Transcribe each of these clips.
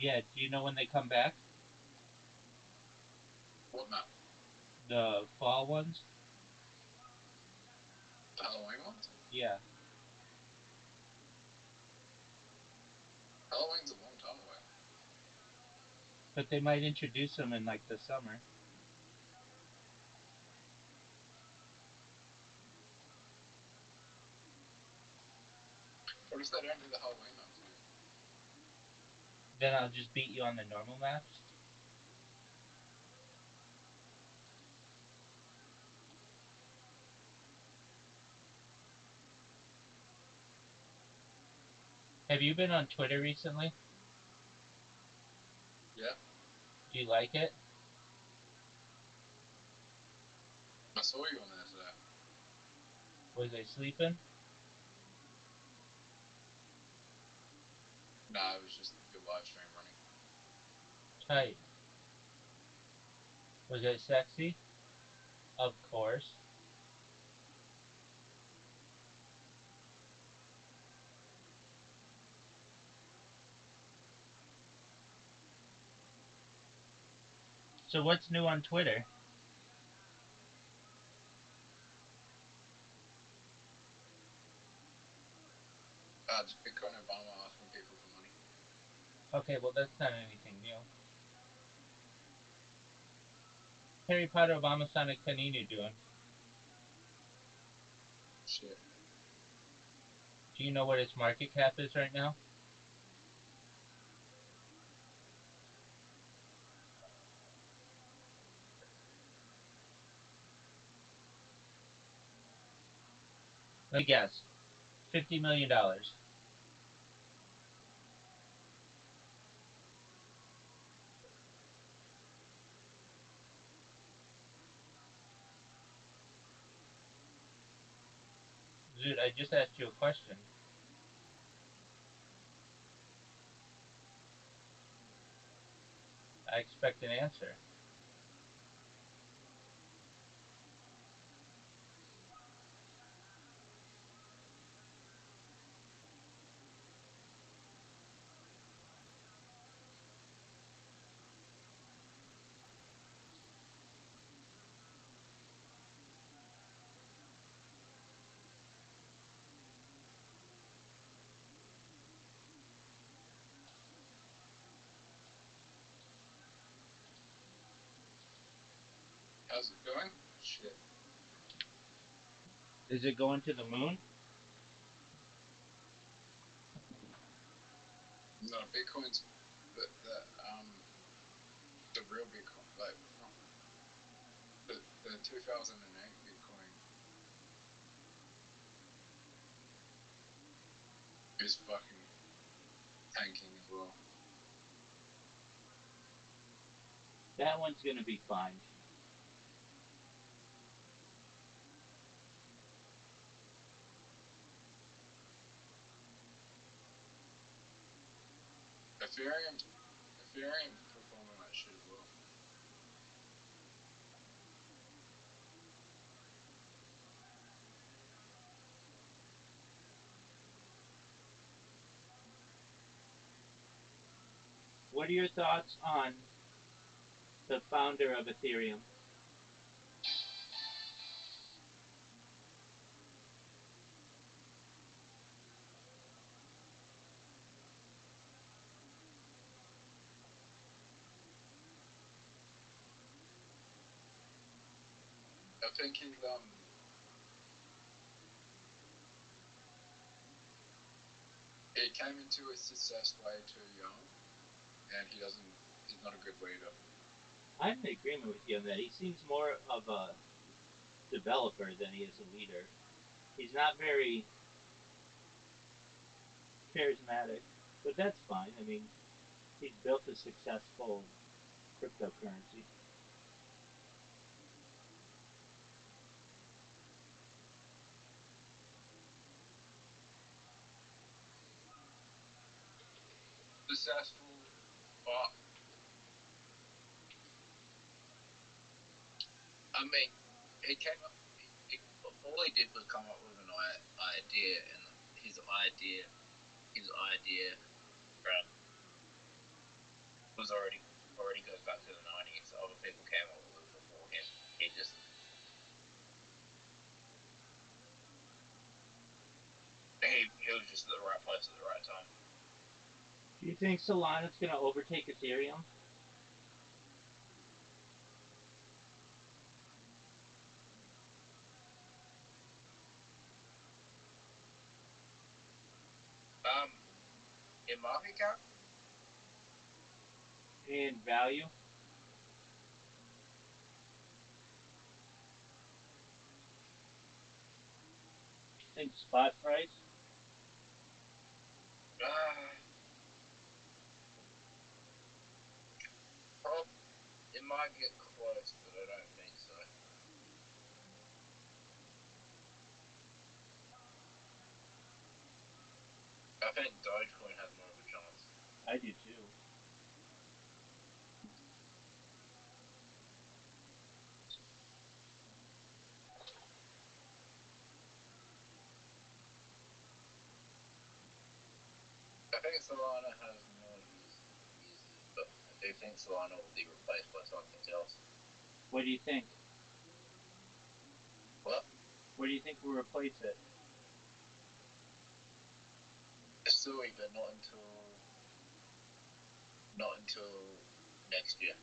Yeah, do you know when they come back? What map? The fall ones? The Halloween ones? Yeah. Halloween's a long time away. But they might introduce them in like the summer. What if they don't do the Halloween maps again? Then I'll just beat you on the normal maps. Have you been on Twitter recently? Yeah, Do you like it? I saw you on there today. Was I sleeping? Nah, it was just your live stream running. Tight. Was it sexy? Of course. So what's new on Twitter? Just Bitcoin Obama asking people for money. Okay, well that's not anything new. Harry Potter Obama Sonic Panini doing? Shit. Do you know what its market cap is right now? Let me guess. $50 million. Dude, I just asked you a question. I expect an answer. How's it going? Shit. Is it going to the moon? No, Bitcoin's the real Bitcoin, like the 2008 Bitcoin is fucking tanking as well. That one's going to be fine. Ethereum's performing like shit as well. What are your thoughts on the founder of Ethereum? I think he came into his success way too young, and he's not a good leader. I'm in agreement with you on that. He seems more of a developer than he is a leader. He's not very charismatic, but that's fine. I mean, he's built a successful cryptocurrency. Successful, but I mean, he came up. All he did was come up with an idea, and his idea, um, was already goes back to the 90s. Other people came up with it before him. He was just at the right place at the right time. Do you think Solana's going to overtake Ethereum? In market cap, In value? In spot price? it might get close, but I don't think so. I think Dogecoin has more of a chance. I do too. I think Solana has more users, but I do think Solana will be replaced by something else. What do you think? What? Where do you think we'll replace it? Sui, but not until next year.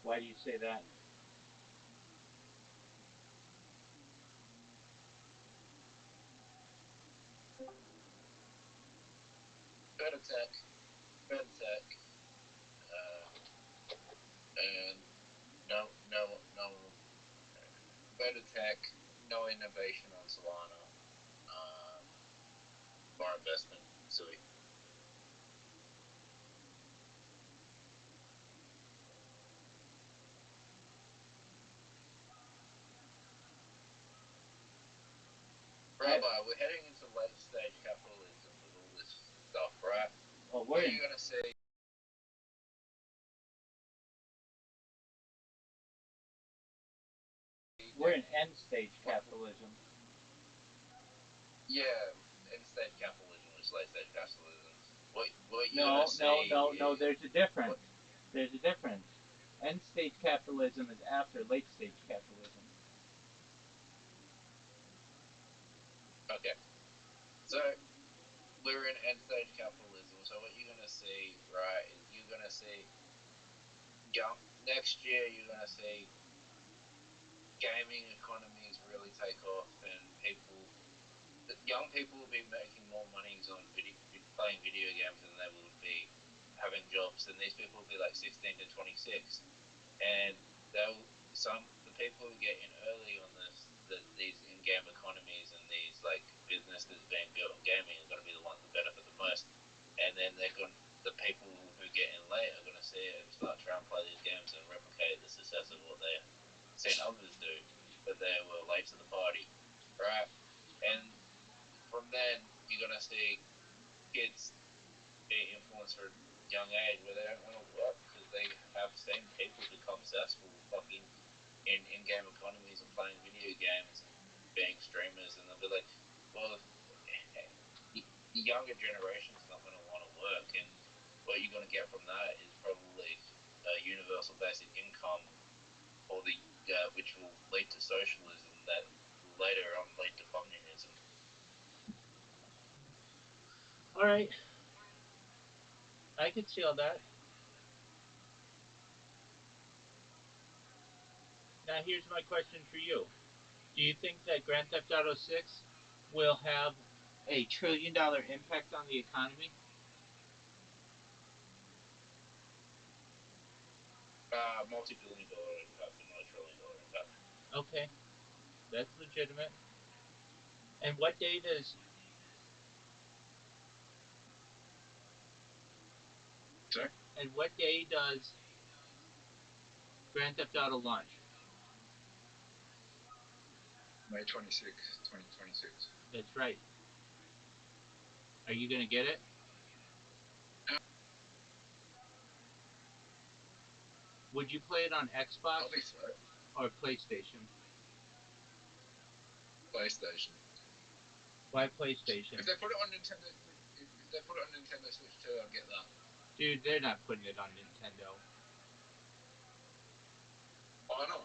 Why do you say that? Better tech, and no better tech, no innovation on Solana, more investment, Sui. Rabbi, we're heading into late stage capitalism with all this stuff, right? Well, What are you going to say? we're in end stage capitalism. Yeah, end stage capitalism is late stage capitalism. What you gonna say? No. There's a difference. There's a difference. End stage capitalism is after late stage capitalism. Okay. So we're in end stage capitalism. So what you're gonna see, right, is you're gonna see next year. You're gonna see gaming economies really take off, and young people will be making more money on playing video games than they will be having jobs. And these people will be like 16 to 26, and the people who get in early on these in-game economies and these like businesses being built on gaming are going to be the ones that benefit the most. And then the people who get in late are going to see it and start trying to play these games and replicate the success of what they've seen others do, but they were late to the party, right? And from then you're going to see kids being influenced from a young age where they don't want to work because they have seen people become successful fucking in in-game economies and playing video games and being streamers, and they'll be like, well, the younger generation's not going to want to work, and what you're going to get from that is probably a universal basic income, or which will lead to socialism that will later on lead to communism. All right. I can see all that. Now here's my question for you. Do you think that Grand Theft Auto 6 will have a $1 trillion impact on the economy? Multi-billion-dollar impact, but not $1 trillion impact. Okay, that's legitimate. And what day does Sorry? and what day does Grand Theft Auto launch? May 26, 2026. That's right. Are you gonna get it? Would you play it on Xbox I'll be slow. or PlayStation? PlayStation. Why PlayStation? If they put it on Nintendo Switch 2, I'll get that. Dude, they're not putting it on Nintendo. Oh, I know.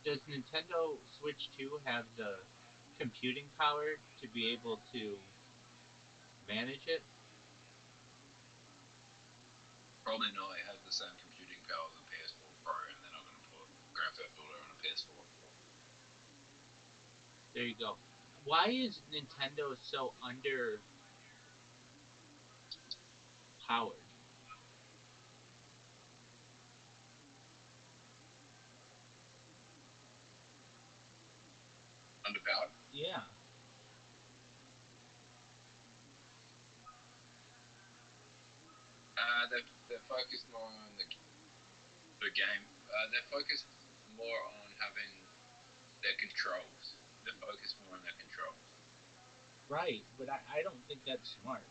Does Nintendo Switch 2 have the computing power to be able to manage it? Probably not. It has the same computing power as a PS4 Pro, and they're not going to put Grand Theft Auto on a PS4. There you go. Why is Nintendo so underpowered? Underpowered. Yeah. They're focused more on the game. They're focused more on having their controls. They're focused more on their controls. Right, but I don't think that's smart.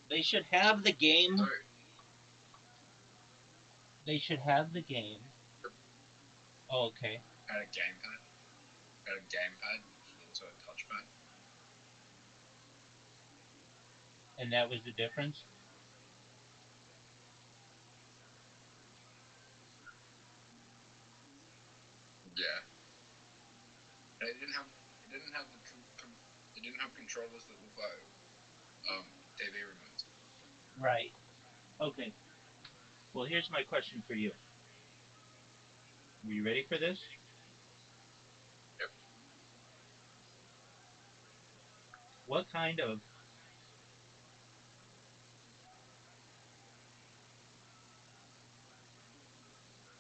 They should have the game. So, They should have the game. Oh, okay. had a gamepad. Had a gamepad, which is also a touchpad. And that was the difference? Yeah. And it didn't have it didn't have controllers that look like TV remotes. Right. Okay. Well, here's my question for you. Are you ready for this? Yep. What kind of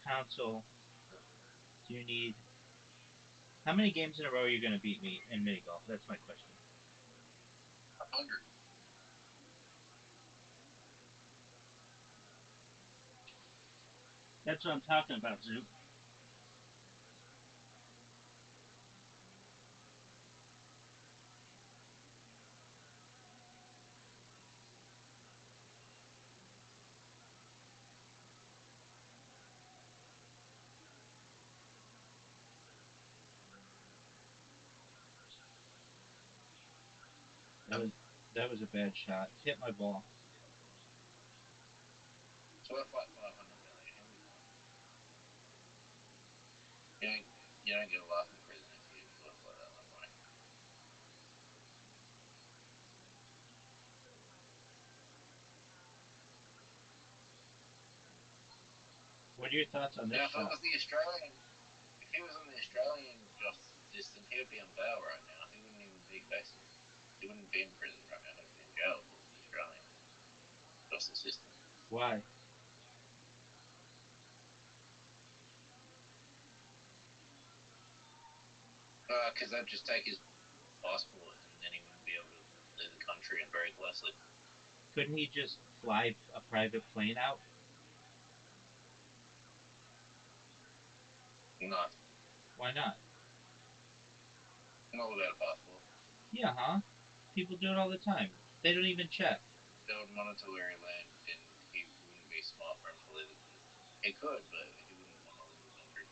console do you need? How many games in a row are you going to beat me in mini golf? That's my question. 100. That's what I'm talking about, Zoop. That was that was a bad shot. Hit my ball. It's worth like 500 million. He'll be fine. You don't get a life in prison if you're worth like that much money. What are your thoughts on this Now, if it shot? was the Australian, if he was in the Australian justice system, he would be on bail right now. He wouldn't even be facing. He wouldn't be in prison right now. He'd be in jail if it was the Australian justice system. Why? Because they'd just take his passport and then he wouldn't be able to leave the country, and very closely. Couldn't he just fly a private plane out? No, Why not? not without a passport. Yeah, huh? People do it all the time. They don't even check. They would monitor where he landed, and he wouldn't be smart for him to leave it. He could, but he wouldn't want to leave the country.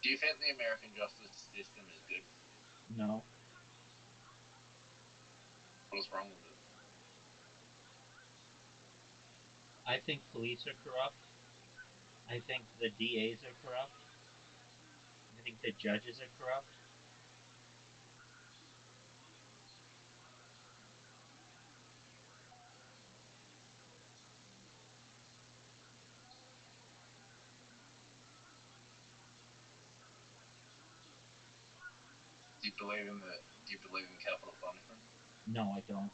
Do you think the American justice system is good? No. What's wrong with it? I think police are corrupt. I think the DAs are corrupt. I think the judges are corrupt. Do you believe in the? Do you believe in capital punishment? No, I don't.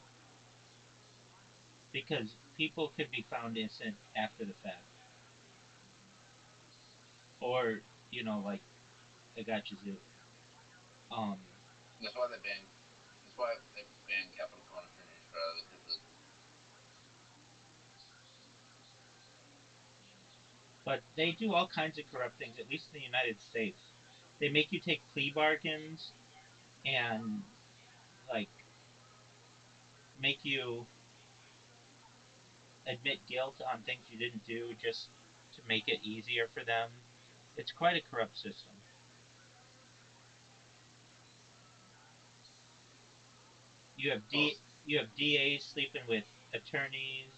Because people could be found innocent after the fact. Or, like, I got you, Zoo. Um, That's why they ban. That's why they ban capital punishment in Australia, because but they do all kinds of corrupt things, at least in the United States. They make you take plea bargains and, like, make you admit guilt on things you didn't do just to make it easier for them. It's quite a corrupt system. You have Well, you have DAs sleeping with attorneys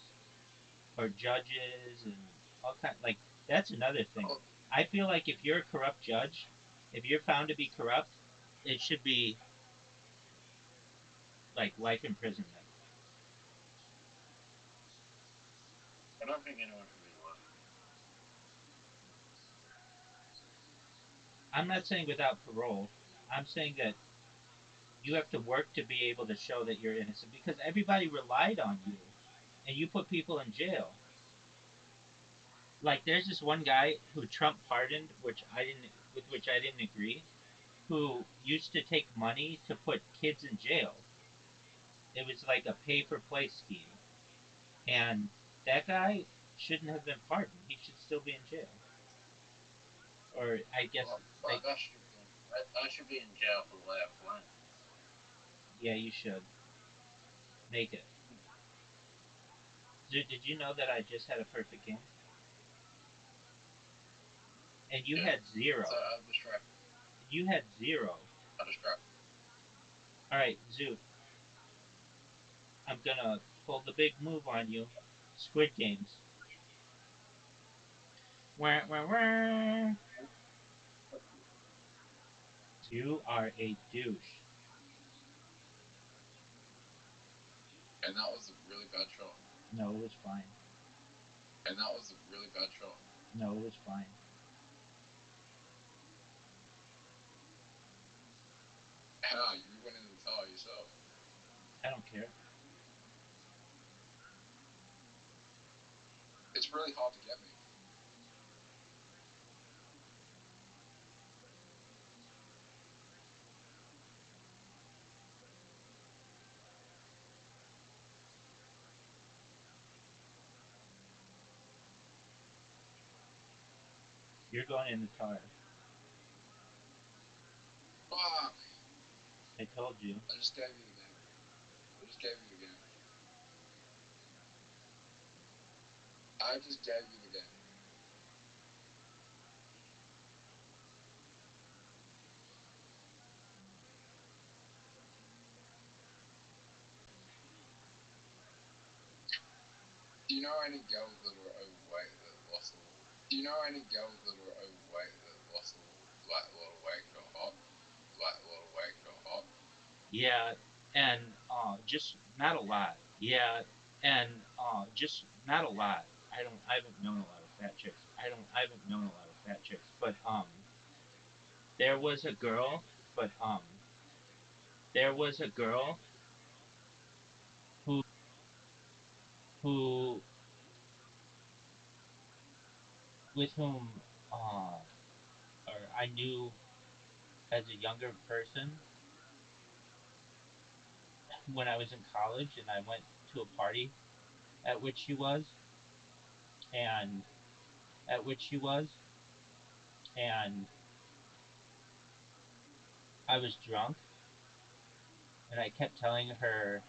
or judges and all kind like that's another thing. well, I feel like if you're a corrupt judge, if you're found to be corrupt, it should be like life imprisonment. I don't think anyone should be life. I'm not saying without parole. I'm saying that you have to work to be able to show that you're innocent because everybody relied on you and you put people in jail. Like there's this one guy who Trump pardoned, which I didn't agree, who used to take money to put kids in jail. It was like a pay for play scheme. And that guy shouldn't have been pardoned. He should still be in jail. Or I guess Well, like that should be in jail for the way of playing. yeah, you should make it. Dude, did you know that I just had a perfect game? And you yeah. had So zero. I'm distracted. You had zero. I'm distracted. All right, Zoo, I'm gonna pull the big move on you. Squid Games. Wah, wah, wah. You are a douche. And that was a really bad shot. No, it was fine. And that was a really bad shot. No, it was fine. How? You went in the tower yourself. I don't care. It's really hard to get me. You're going in the tar. Fuck! I told you. I just gave you the game. I just gave you the game. I just gave you the game. Do you know any girls that are overweight that lost a lot? Do you know any girls that are overweight that lost like a lot of weight, got hot? Like a lot of weight, got hot? Yeah, and just not a lot. Yeah, and just not a lot. I haven't known a lot of fat chicks. I haven't known a lot of fat chicks. But there was a girl. But there was a girl who who with whom or I knew as a younger person when I was in college, and I went to a party at which she was, and at which she was, and I was drunk, and I kept telling her,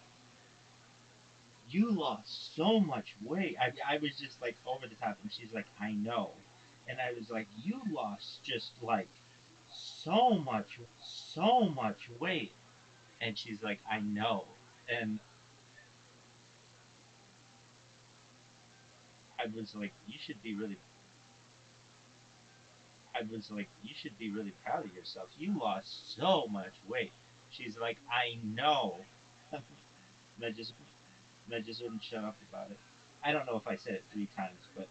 "You lost so much weight." I was just like over the top, and she's like, "I know," and I was like, "You lost just like so much weight," and she's like, "I know," and I was like, "You should be really." I was like, "You should be really proud of yourself. You lost so much weight." She's like, "I know," and I just wouldn't shut up about it. I don't know if I said it 3 times, but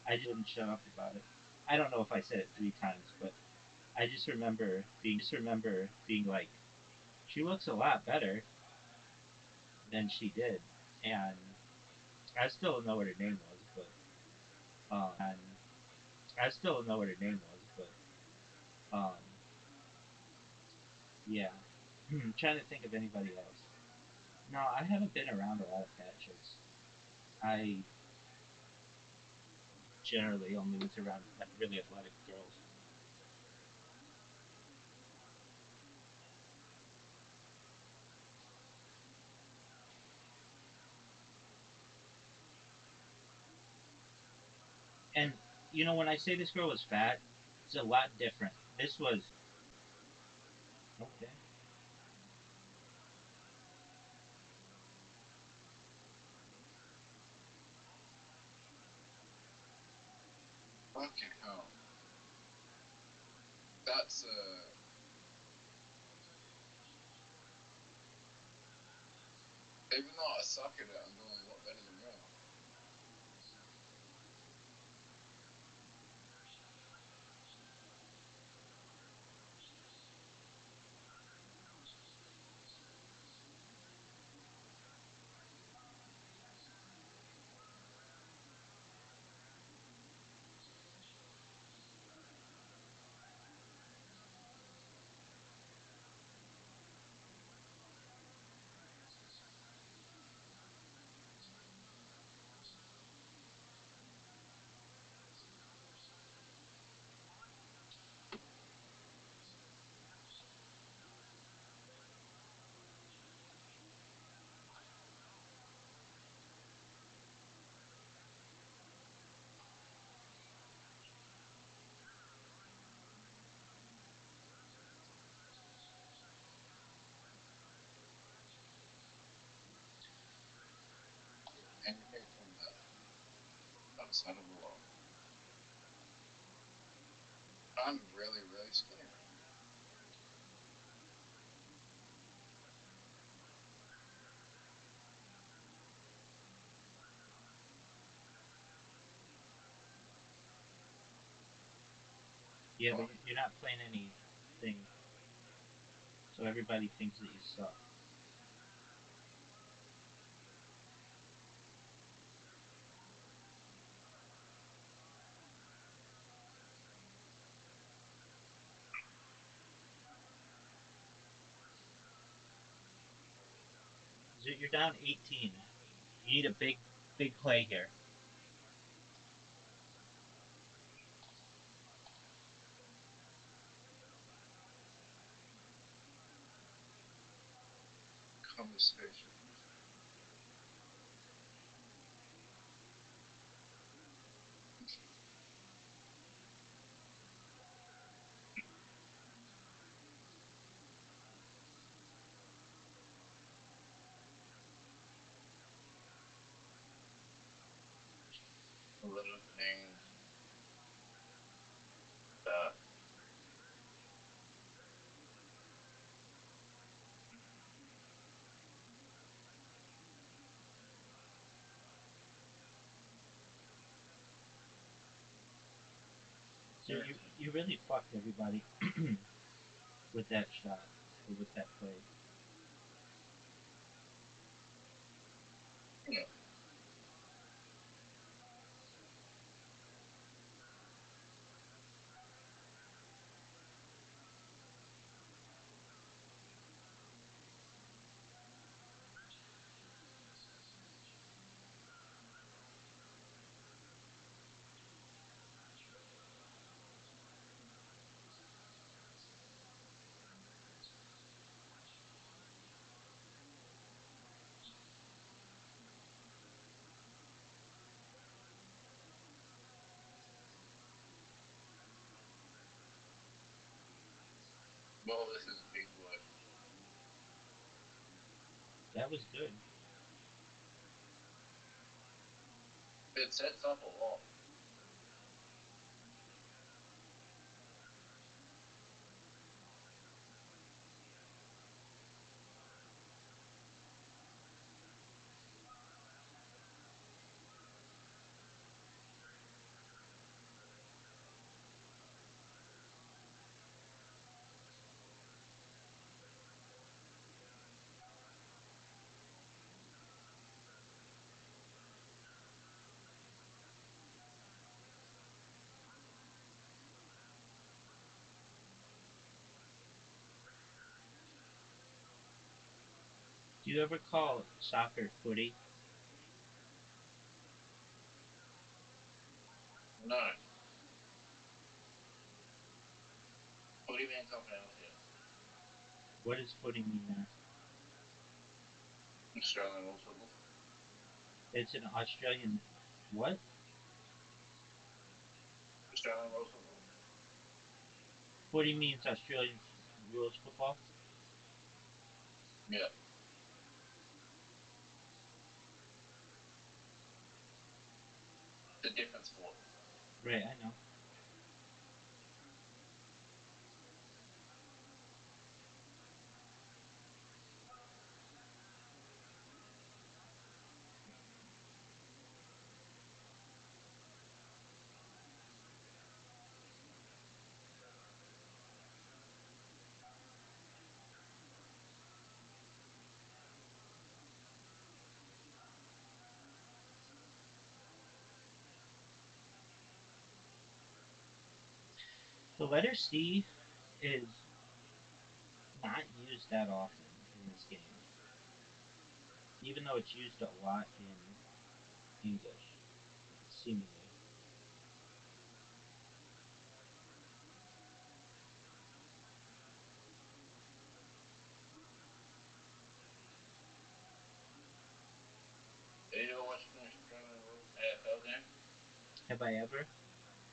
I just wouldn't shut up about it. I don't know if I said it 3 times, but I just remember being like, she looks a lot better than she did, and I still don't know what her name was, but yeah, I'm trying to think of anybody else. No, I haven't been around a lot of fat chicks. I generally only was around like really athletic girls. And when I say this girl was fat, it's a lot different. This was okay. Fucking hell. That's even though I suck at it, I'm doing a lot better than you. Anything from that outside of the law. I'm really, really skinny. Yeah, but Fuck. you're not playing anything, so everybody thinks that you suck. So you're down 18. You need a big play here. Conversation. A lot of things that So you really fucked everybody with that shot or with that play. you know, well, this is a big word. That was good. It sets up a lot. Do you ever call soccer footy? No. What do you mean something else here? What does footy mean there? Australian rules football. It's an Australian what? Australian rules football. What do you mean it's Australian rules football? Yeah, it's a different sport. Right, I know. The letter C is not used that often in this game, even though it's used a lot in English, seemingly. Have you ever watched an Australian rules AFL game? Have I ever?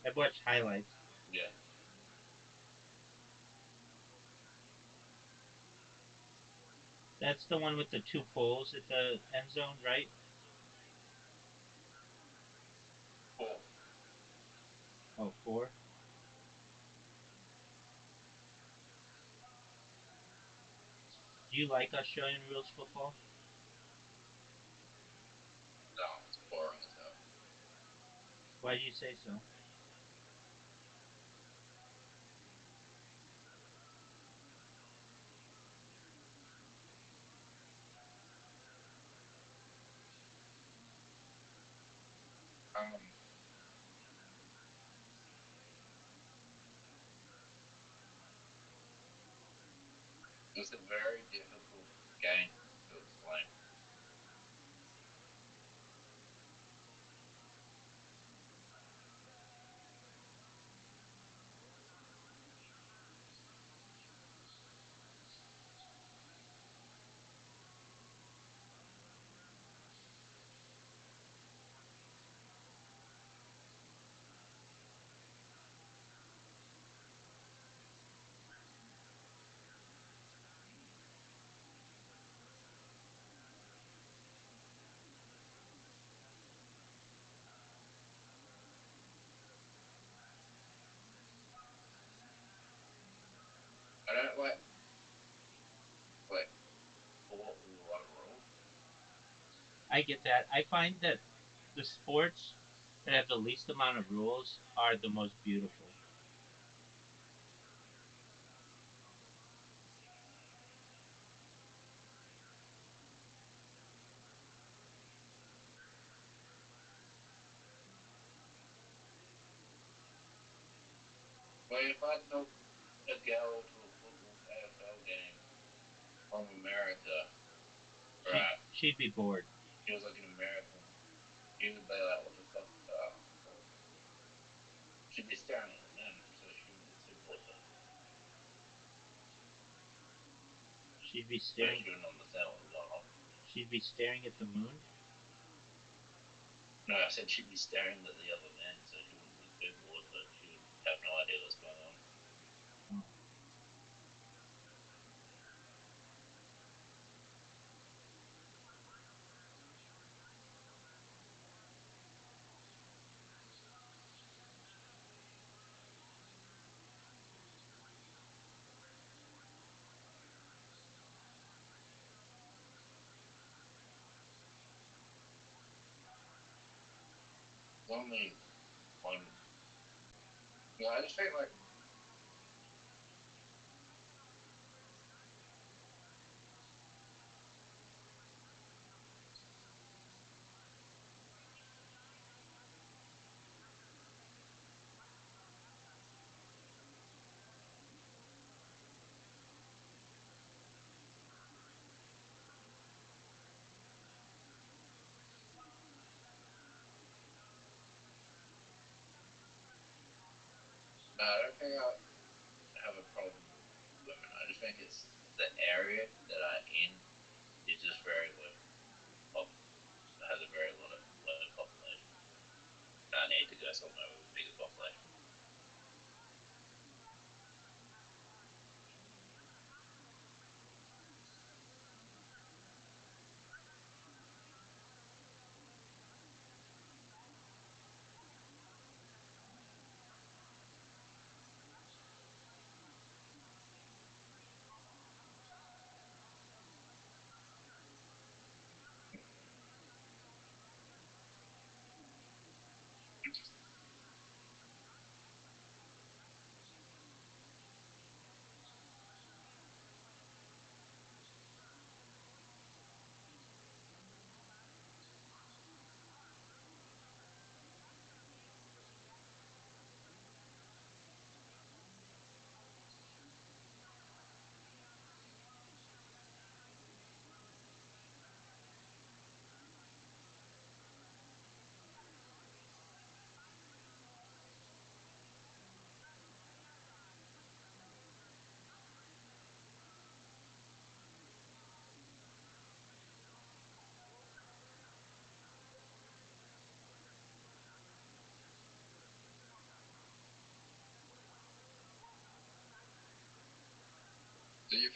I've watched highlights. Yeah. That's the one with the two poles at the end zone, right? Four. Oh, four. Do you like Australian rules football? No, it's boring as hell. Why do you say so? Um, it's a very difficult game to explain. I don't like sport with a lot of rules. I get that. I find that the sports that have the least amount of rules are the most beautiful. But if I took a girl to a football AFL game from America, She right? she'd be bored. She was like an American. She would be like, "What the fuck?" She'd be staring at the moon, so she wouldn't get too bored. But She'd be so staring. she wouldn't understand what was going on. She'd be staring at the moon. No, I said she'd be staring at the other men, so she wouldn't get too bored, but she would have no idea what's going on. Oh. There's only one. Yeah, I just think like I don't think I have a problem with women. I just think it's the area that I'm in is just very low. Has a very low population. I need to go somewhere with a bigger population.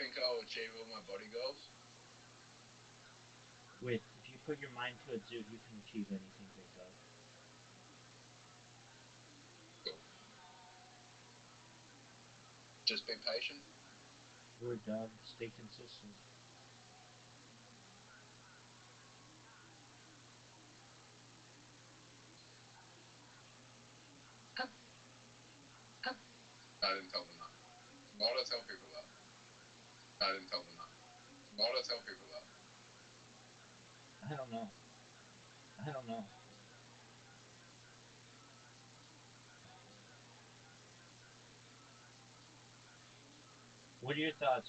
think I'll achieve all my body goals? If you put your mind to it, dude, you can achieve anything, big dog. Cool. Just be patient. Word, dog. Stay consistent. I didn't tell them that. Why would I tell people that? I didn't tell them that. Why would I tell people that? I don't know. I don't know. What are your thoughts?